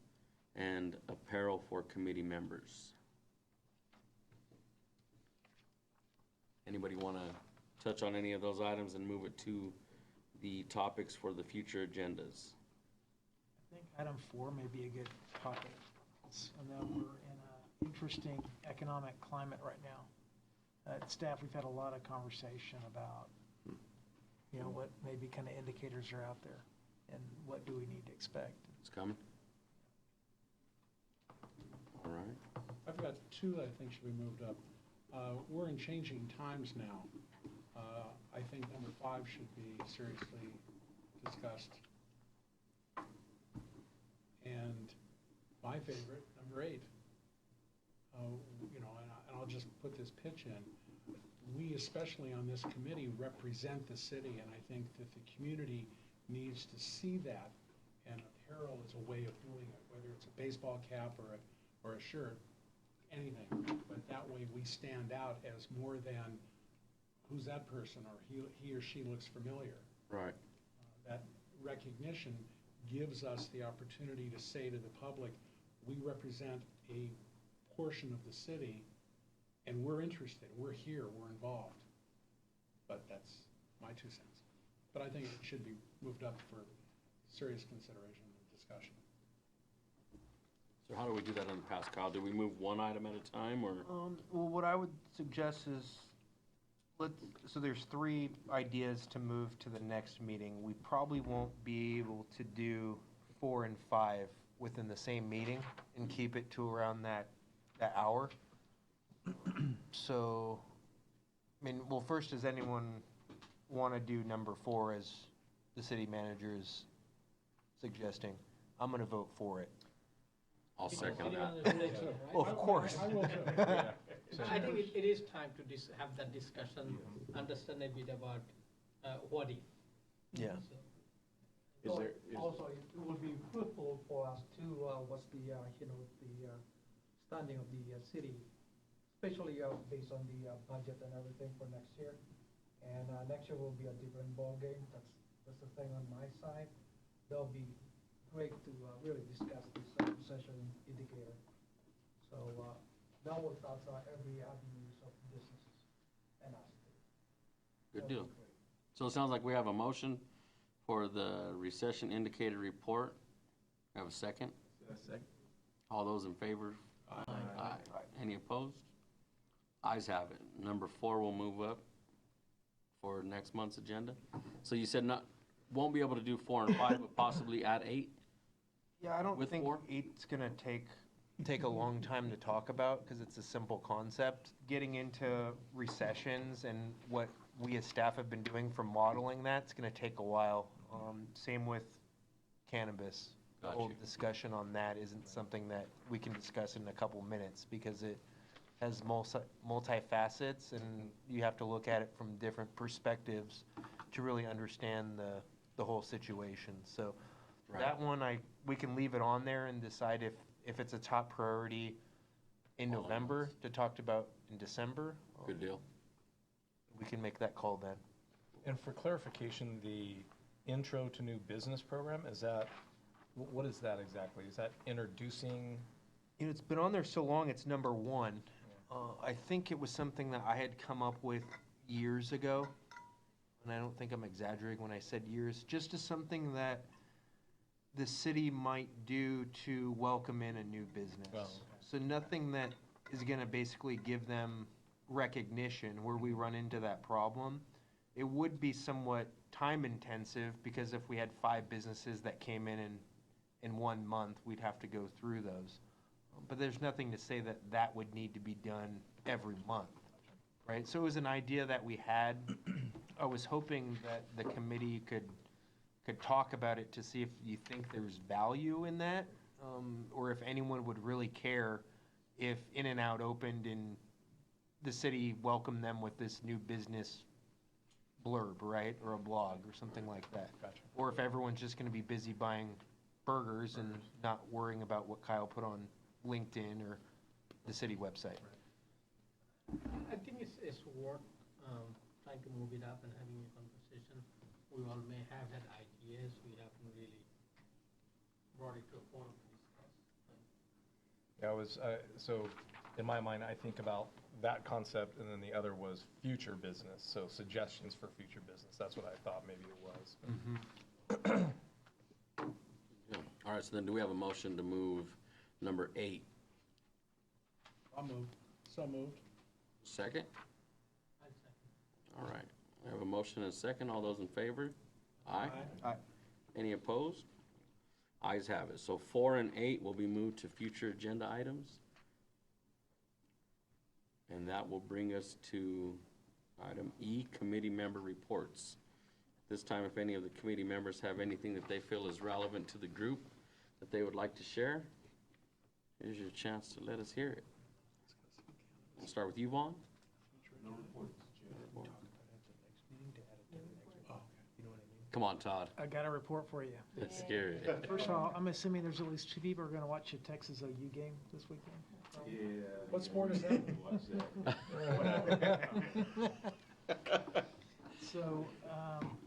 and apparel for committee members. Anybody want to touch on any of those items and move it to the topics for the future agendas? I think item 4 may be a good topic. I know we're in an interesting economic climate right now. At staff, we've had a lot of conversation about, what maybe kind of indicators are out there and what do we need to expect. It's coming. All right. I've got 2 that I think should be moved up. We're in changing times now. I think number 5 should be seriously discussed. And my favorite, number 8. And I'll just put this pitch in. We, especially on this committee, represent the city, and I think that the community needs to see that, and apparel is a way of doing it, whether it's a baseball cap or a shirt, anything. But that way we stand out as more than, who's that person, or he or she looks familiar. Right. That recognition gives us the opportunity to say to the public, we represent a portion of the city, and we're interested, we're here, we're involved. But that's my 2 cents. But I think it should be moved up for serious consideration and discussion. So how do we do that in the past, Kyle? Do we move one item at a time, or? Well, what I would suggest is, so there's 3 ideas to move to the next meeting. We probably won't be able to do 4 and 5 within the same meeting and keep it to around that hour. So, first, does anyone want to do number 4 as the city manager is suggesting? I'm going to vote for it. I'll second that. Well, of course. I will too. I think it is time to have that discussion, understand a bit about what if. Yeah. Also, it would be fruitful for us to, what's the standing of the city, especially based on the budget and everything for next year. And next year will be a different ballgame. That's the thing on my side. That'll be great to really discuss this recession indicator. So that will touch every avenues of businesses and us. Good deal. So it sounds like we have a motion for the recession indicator report. Have a second? Second. All those in favor? Aye. Any opposed? Ayes have it. Number 4 will move up for next month's agenda. So you said won't be able to do 4 and 5, but possibly add 8? Yeah, I don't With think 4? 8's gonna take a long time to talk about, because it's a simple concept. Getting into recessions and what we as staff have been doing for modeling that's gonna take a while. Same with cannabis. The Got whole you. discussion on that isn't something that we can discuss in a couple minutes, because it has multi-facets, and you have to look at it from different perspectives to really understand the whole situation. So Right. that one, we can leave it on there and decide if it's a top priority in All at November once. to talk about in December. Good deal. We can make that call then. And for clarification, the intro to new business program, what is that exactly? Is that introducing? It's been on there so long, it's number 1. I think it was something that I had come up with years ago, and I don't think I'm exaggerating when I said years, just as something that the city might do to welcome in a new business. Oh, okay. So nothing that is gonna basically give them recognition where we run into that problem. It would be somewhat time intensive, because if we had 5 businesses that came in 1 month, we'd have to go through those. But there's nothing to say that that would need to be done every month, right? So it was an idea that we had. I was hoping that the committee could talk about it to see if you think there's value in that, or if anyone would really care if In-N-Out opened and the city welcomed them with this new business blurb, right, or a blog or something like that. Gotcha. Or if everyone's just gonna be busy buying burgers and not worrying about what Kyle put on LinkedIn or the city website. I think it's worth trying to move it up and having a conversation. We all may have had ideas, we haven't really brought it to a forum to discuss. Yeah, so in my mind, I think about that concept, and then the other was future business, so suggestions for future business. That's what I thought maybe it was. Yeah. All right, so then do we have a motion to move number 8? I'll move. So moved. Second? I second. All right. We have a motion and a second. All those in favor? Aye. Aye. Any opposed? Ayes have it. So 4 and 8 will be moved to future agenda items. And that will bring us to item E, committee member reports. This time, if any of the committee members have anything that they feel is relevant to the group that they would like to share, here's your chance to let us hear it. We'll start with you, Vaughn. No reports, Chair. Come on, Todd. I got a report for you. Let's hear it. First of all, I'm assuming there's at least 2 people who are gonna watch the Texas OU game this weekend. Yeah. What sport is that? Watch that. So,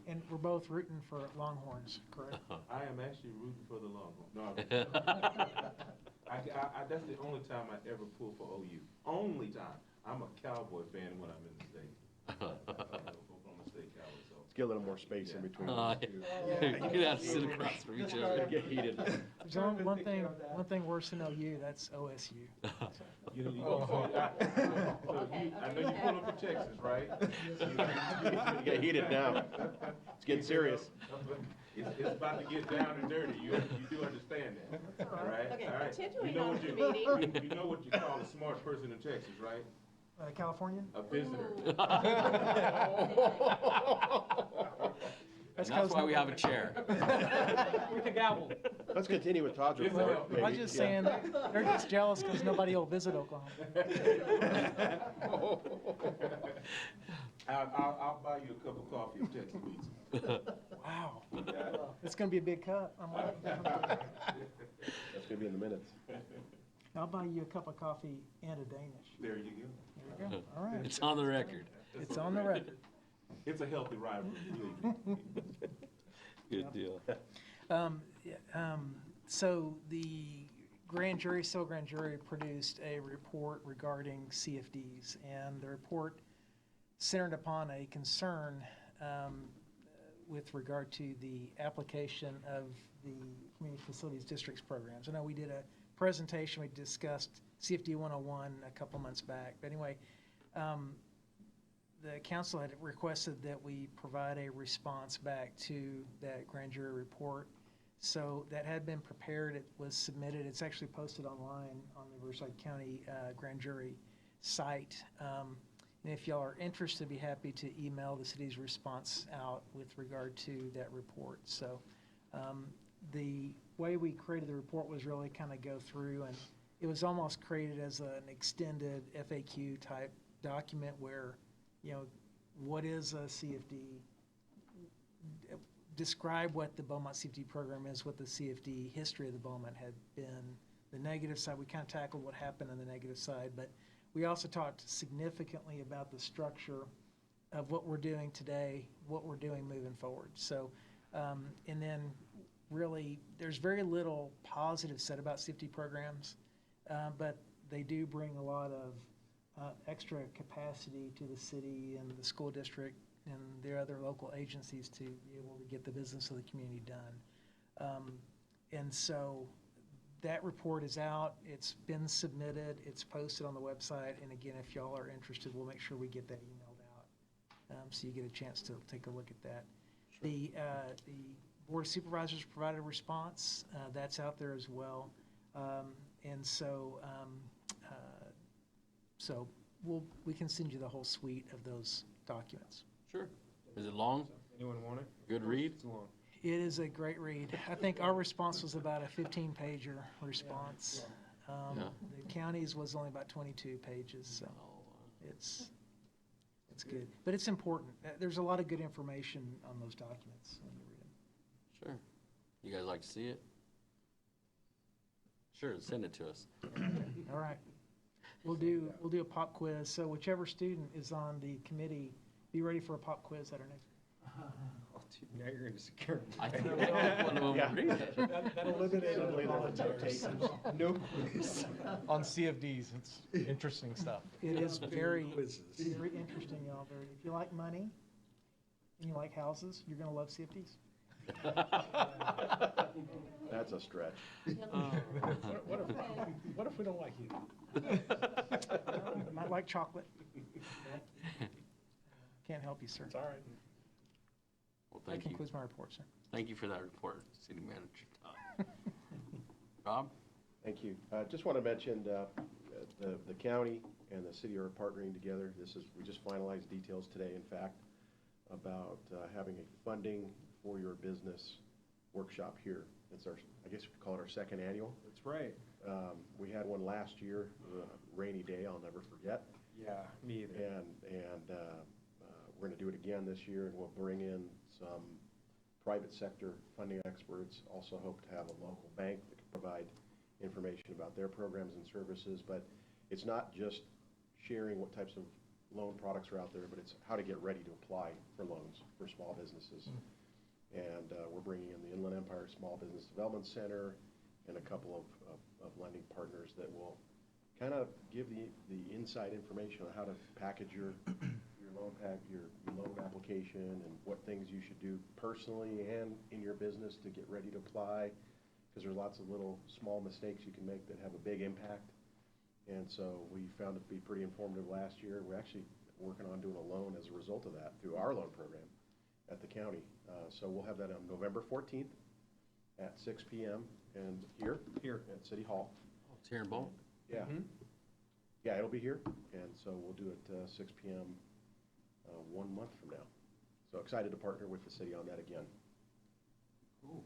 and we're both rooting for Longhorns, correct? I am actually rooting for the Longhorns. No, that's the only time I ever pull for OU. Only time. I'm a Cowboy fan when I'm in the state. Oklahoma State Cowboys. So. Let's get a little more space in between. You could have to sit across from each other. Get heated. There's only one thing worse than OU, that's OSU. You know, I know you're pulling for Texas, right? You get heated now. It's getting serious. It's about to get down and dirty. You do understand that, all right? Okay, All right. continuing on with the meeting. You know what you call a smart person in Texas, right? Californian? A visitor. And that's why we have a chair. With a gavel. Let's continue with Todd's report. I was maybe. just Yeah. saying, they're just jealous because nobody will visit Oklahoma. I'll buy you a cup of coffee and Texas pizza. Wow. It's gonna be a big cut. I'm like, That's gonna be in the minutes. I'll buy you a cup of coffee and a Danish. There you There we go. All right. It's on the record. go. It's on the record. It's a healthy rivalry, believe me. Good deal. So the grand jury, grand jury produced a report regarding CFDs, and the report centered upon a concern with regard to the application of the Community Facilities Districts programs. I know we did a presentation, we discussed CFD 101 a couple months back, but anyway, the council had requested that we provide a response back to that grand jury report. So that had been prepared, it was submitted, it's actually posted online on the Riverside County grand jury site. And if y'all are interested, I'd be happy to email the city's response out with regard to that report. So the way we created the report was really kind of go through, and it was almost created as an extended FAQ type document where, you know, what is a CFD? Describe what the Beaumont CFD program is, what the CFD history of the Beaumont had been. The negative side, we kind of tackled what happened on the negative side, but we also talked significantly about the structure of what we're doing today, what we're doing moving forward. So, and then really, there's very little positive said about CFD programs, but they do bring a lot of extra capacity to the city and the school district and their other local agencies to be able to get the business of the community done. And so that report is out, it's been submitted, it's posted on the website, and again, if y'all are interested, we'll make sure we get that emailed out, so you get a chance to take a look at that. Sure. The Board of Supervisors provided a response, that's out there as well. And so, so we can send you the whole suite of those documents. Sure. Is it long? Anyone want it? Good read? It's long. It is a great read. I think our response was about a 15-pager response. Yeah. The county's was only about 22 pages, so it's good. But it's important. There's a lot of good information on those documents when you read them. Sure. You guys like to see it? Sure, send it to us. All right. We'll do a pop quiz. So whichever student is on the committee, be ready for a pop quiz at our next. Now you're going to secure. I think we all want to Yeah. read it. That eliminated the volunteers. No quiz. On CFDs, it's interesting stuff. It is very interesting, y'all. If you like money and you like houses, you're going to love CFDs. That's a stretch. What if we don't like you? You might like chocolate. Can't help you, sir. It's all right. Well, That thank you. concludes my report, sir. Thank you for that report, City Manager Todd. Rob? Thank you. Just want to mention, the county and the city are partnering together. We just finalized details today, in fact, about having a funding for your business workshop here. It's our, I guess you could call it our second annual. That's right. We had one last year, a rainy day I'll never forget. Yeah, me either. And we're going to do it again this year, and we'll bring in some private sector funding experts. Also hope to have a local bank that can provide information about their programs and services. But it's not just sharing what types of loan products are out there, but it's how to get ready to apply for loans for small businesses. And we're bringing in the Inland Empire Small Business Development Center and a couple of lending partners that will kind of give the inside information on how to package your loan application and what things you should do personally and in your business to get ready to apply, because there's lots of little small mistakes you can make that have a big impact. And so we found it to be pretty informative last year. We're actually working on doing a loan as a result of that through our loan program at the county. So we'll have that on November 14th at 6 p.m. and here at City Hall. Oh, it's here in Beaumont? Yeah. Yeah, it'll be here. And so we'll do it 6 p.m. 1 month from now. So excited to partner with the city on that again. Cool.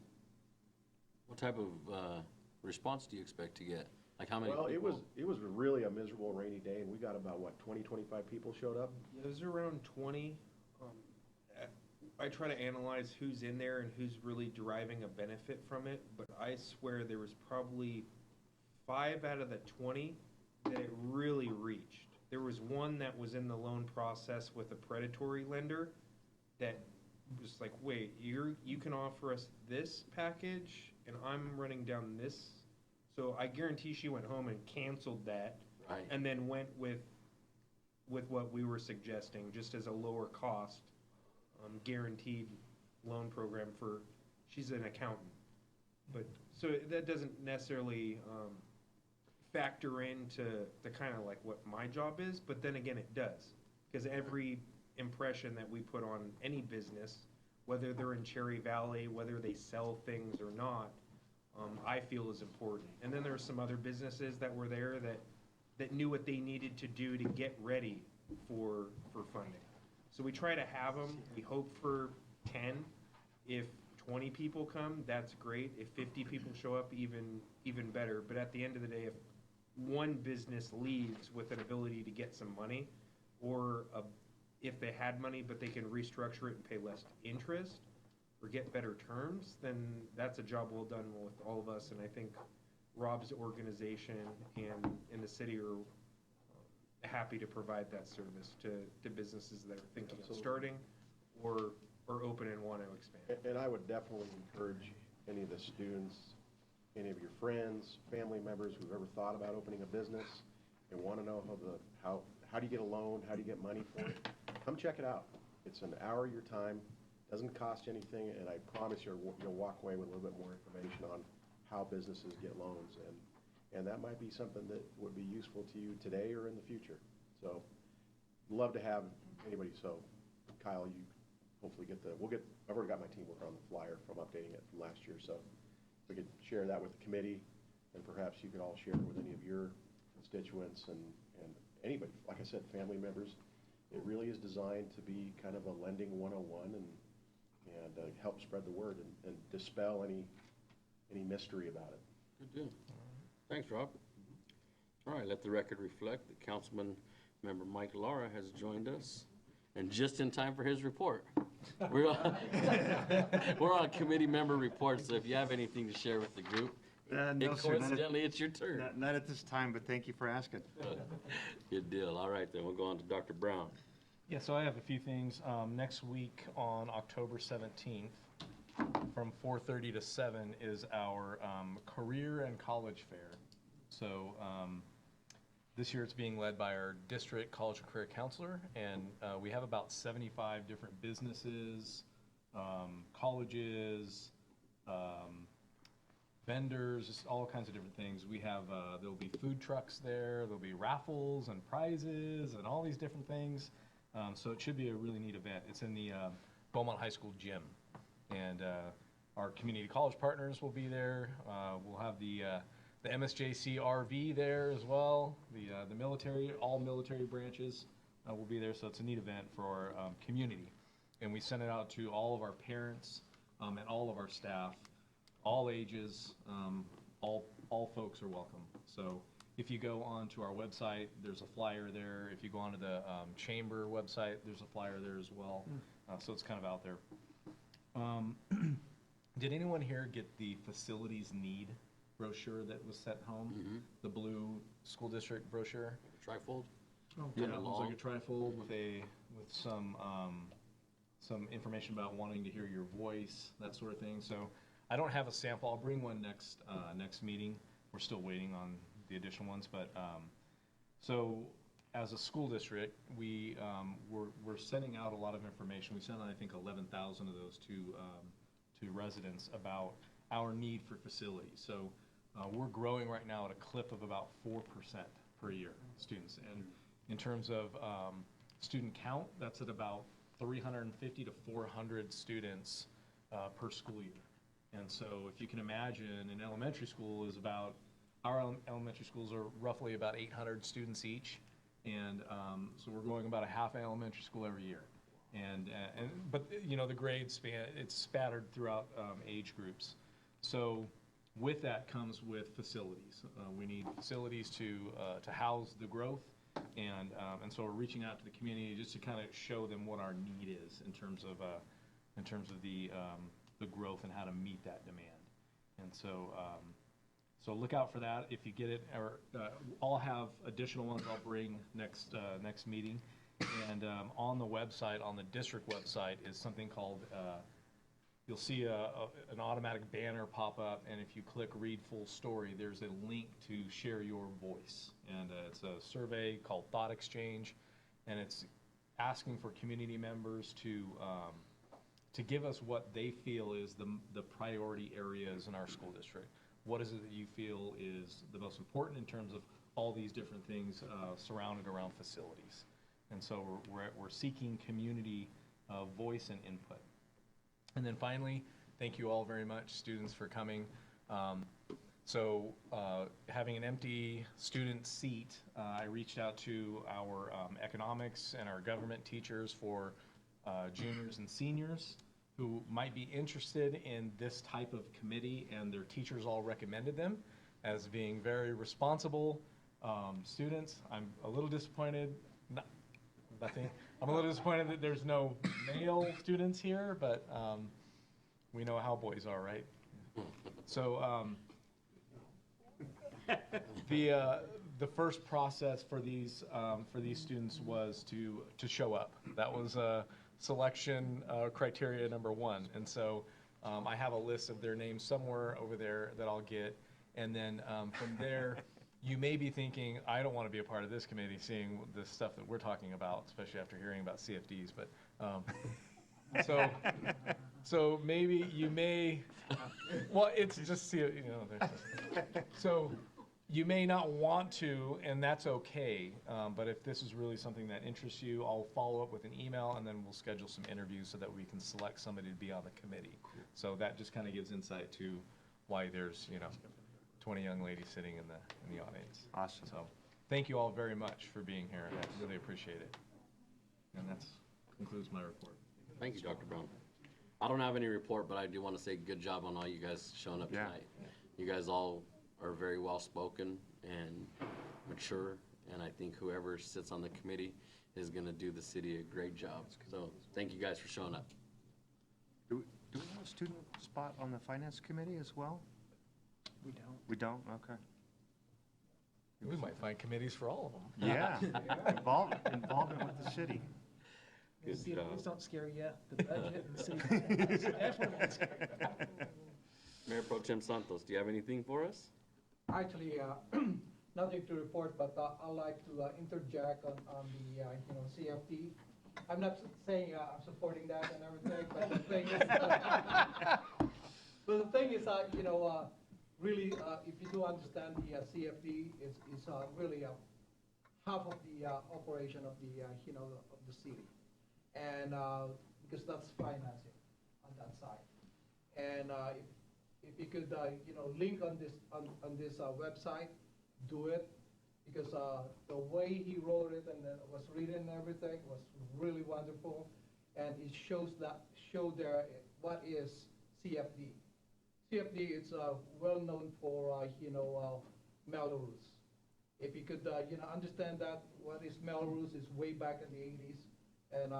What type of response do you expect to get? Like how many Well, people? it was really a miserable rainy day, and we got about, 20, 25 people showed up? Yeah, there's around 20. I try to analyze who's in there and who's really deriving a benefit from it, but I swear there was probably 5 out of the 20 that it really reached. There was one that was in the loan process with a predatory lender that was like, wait, you can offer us this package and I'm running down this. So I guarantee she went home and canceled that. Right. And then went with what we were suggesting, just as a lower cost, guaranteed loan program for, she's an accountant. But, so that doesn't necessarily factor into the kind of like what my job is, but then again, it does. Because every impression that we put on any business, whether they're in Cherry Valley, whether they sell things or not, I feel is important. And then there were some other businesses that were there that knew what they needed to do to get ready for funding. So we try to have them. We hope for 10. If 20 people come, that's great. If 50 people show up, even better. But at the end of the day, if one business leaves with an ability to get some money, or if they had money but they can restructure it and pay less interest or get better terms, then that's a job well done with all of us. And I think Rob's organization and the city are happy to provide that service to businesses that are thinking of starting or open and want to expand. And I would definitely encourage any of the students, any of your friends, family members who've ever thought about opening a business and want to know how do you get a loan, how do you get money for it, come check it out. It's an hour of your time, doesn't cost you anything, and I promise you'll walk away with a little bit more information on how businesses get loans. And that might be something that would be useful to you today or in the future. So, love to have anybody. So, Kyle, you hopefully I've already got my team working on the flyer from updating it from last year. So, if we could share that with the committee, and perhaps you could all share it with any of your constituents and anybody, like I said, family members. It really is designed to be kind of a lending 101 and help spread the word and dispel any mystery about it. Good deal. Thanks, Rob. All right, let the record reflect that Councilman Member Mike Lara has joined us, and just in time for his report. We're on committee member reports, so if you have anything to share with the group, No, sir, coincidentally, it's your turn. not at this time, but thank you for asking. Good deal. All right, then we'll go on to Dr. Brown. Yeah, so I have a few things. Next week on October 17th, from 4:30 to 7 is our career and college fair. So this year it's being led by our district college and career counselor, and we have about 75 different businesses, colleges, vendors, just all kinds of different things. We have, there'll be food trucks there, there'll be raffles and prizes and all these different things. So it should be a really neat event. It's in the Beaumont High School gym. And our community college partners will be there. We'll have the MSJC RV there as well. The military, all military branches will be there. So it's a neat event for our community. And we send it out to all of our parents and all of our staff, all ages, all folks are welcome. So if you go onto our website, there's a flyer there. If you go onto the chamber website, there's a flyer there as well. So it's kind of out there. Did anyone here get the facilities need brochure that was sent home? Mm-hmm. The blue school district brochure? Trifold? Yeah, it looks like a trifold with some information about wanting to hear your voice, that sort of thing. So I don't have a sample. I'll bring one next meeting. We're still waiting on the additional ones, but so as a school district, we're sending out a lot of information. We sent out, I think, 11,000 of those to residents about our need for facilities. So we're growing right now at a clip of about 4% per year, students. And in terms of student count, that's at about 350 to 400 students per school year. And so if you can imagine, an elementary school is about, our elementary schools are roughly about 800 students each. And so we're growing about a half an elementary school every year. But you know, the grades span, it's spattered throughout age groups. So with that comes with facilities. We need facilities to house the growth. And so we're reaching out to the community just to kind of show them what our need is in terms of the growth and how to meet that demand. And so so look out for that if you get it. Or I'll have additional ones I'll bring next meeting. And on the website, on the district website, is something called. You'll see an automatic banner pop up, and if you click Read Full Story, there's a link to share your voice. And it's a survey called Thought Exchange, and it's asking for community members to give us what they feel is the priority areas in our school district. What is it that you feel is the most important in terms of all these different things surrounded around facilities? And so we're seeking community voice and input. And then finally, thank you all very much, students, for coming. So having an empty student seat, I reached out to our economics and our government teachers for juniors and seniors who might be interested in this type of committee, and their teachers all recommended them as being very responsible students. I'm a little disappointed. I'm a little disappointed that there's no male students here, but we know how boys are, right? So the first process for these students was to show up. That was selection criteria number one, and so I have a list of their names somewhere over there that I'll get, and then from there. You may be thinking, I don't want to be a part of this committee, seeing the stuff that we're talking about, especially after hearing about CFDs. But so maybe you may. Well, it's just so you may not want to, and that's okay. But if this is really something that interests you, I'll follow up with an email, and then we'll schedule some interviews so that we can select somebody to be on the committee. So that just kind of gives insight to why there's 20 young ladies sitting in the audience. Awesome. So, thank you all very much for being here. I really appreciate it. And that concludes my report. Thank you, Dr. Brown. I don't have any report, but I do want to say good job on all you guys showing up Yeah. tonight. You guys all are very well-spoken and mature, and I think whoever sits on the committee is going to do the city a great job. So, thank you guys for showing up. Do we have a student spot on the finance committee as well? We don't. We don't? Okay. We might find committees for all of them. Yeah, involvement with the city. Good See, job. these don't scare you, the budget and the city. Definitely won't scare you. Mayor Pro Tem Santos, do you have anything for us? Actually, nothing to report, but I'd like to interject on the, CFD. I'm not saying I'm supporting that and everything, but the thing is, really, if you do understand the CFD, it's really half of the operation of the, of the city. And because that's financing on that side. And if you could, link on this website, do it, because the way he wrote it and then was written and everything was really wonderful, and it showed there what is CFD. CFD is well known for Melrose. If you could understand that what is Melrose is way back in the 80s, and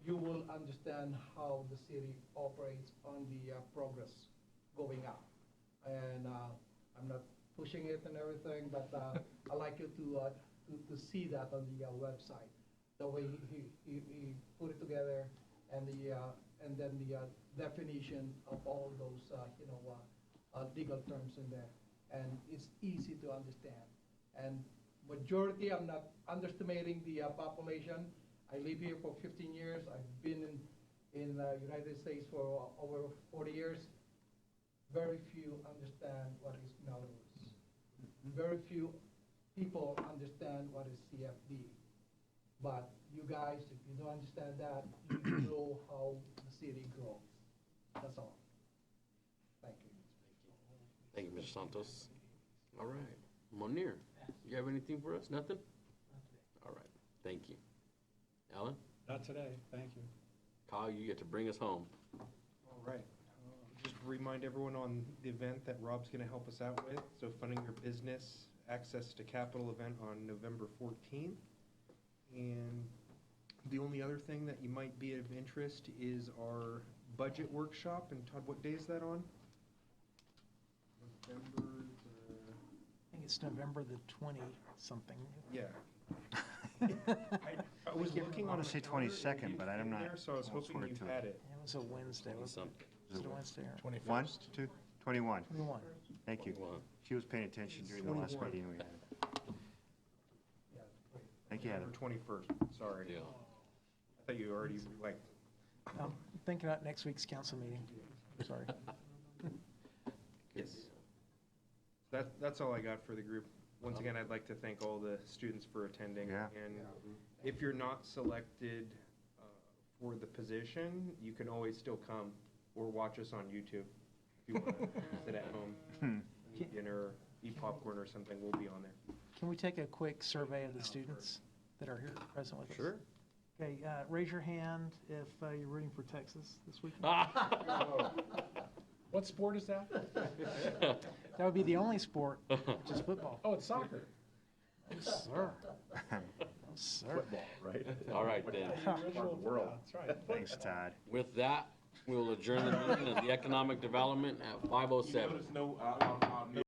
you will understand how the city operates on the progress going up. And I'm not pushing it and everything, but I like you to see that on the website. The way he put it together, and then the definition of all those legal terms in there, and it's easy to understand. And majority, I'm not underestimating the population. I live here for 15 years. I've been in the United States for over 40 years. Very few understand what is Melrose. Very few people understand what is CFD. But you guys, if you don't understand that, you know how the city grows. That's all. Thank you. Thank you, Mr. Santos. All right. Monir, you have anything for us? Nothing? All right. Thank you. Alan? Not today, thank you. Kyle, you get to bring us home. All right. Just remind everyone on the event that Rob's going to help us out with. So Funding Your Business Access to Capital event on November 14th. And the only other thing that you might be of interest is our budget workshop. And Todd, what day is that on? November I think it's November the 20-something. Yeah. I was looking I on want the to say calendar 22nd, and but it's I'm in not. there, so I was won't hoping swear you to had it. it. It was a Wednesday. Was it a Wednesday or? 21st? 1, 2, 21. 21. Thank you. 21. She was paying attention during the last 21. meeting we had. Thank you, Heather. November 21st, sorry. Yeah. I thought you already, like, I'm thinking about next week's council meeting. Sorry. yes. That's all I got for the group. Once again, I'd like to thank all the students for attending. Yeah. And if you're not selected for the position, you can always still come or watch us on YouTube. If you want to sit at home, eat dinner, eat popcorn or something, we'll be on there. Can we take a quick survey of the students that are here present with us? Sure. Okay, raise your hand if you're rooting for Texas this weekend. What sport is that? That would be the only sport, which is football. Oh, it's soccer. Yes, sir. Yes, sir. Football, right? All right, then. Original world. That's right. Thanks, Todd. With that, we will adjourn the meeting of the Economic Development at 5:07. No,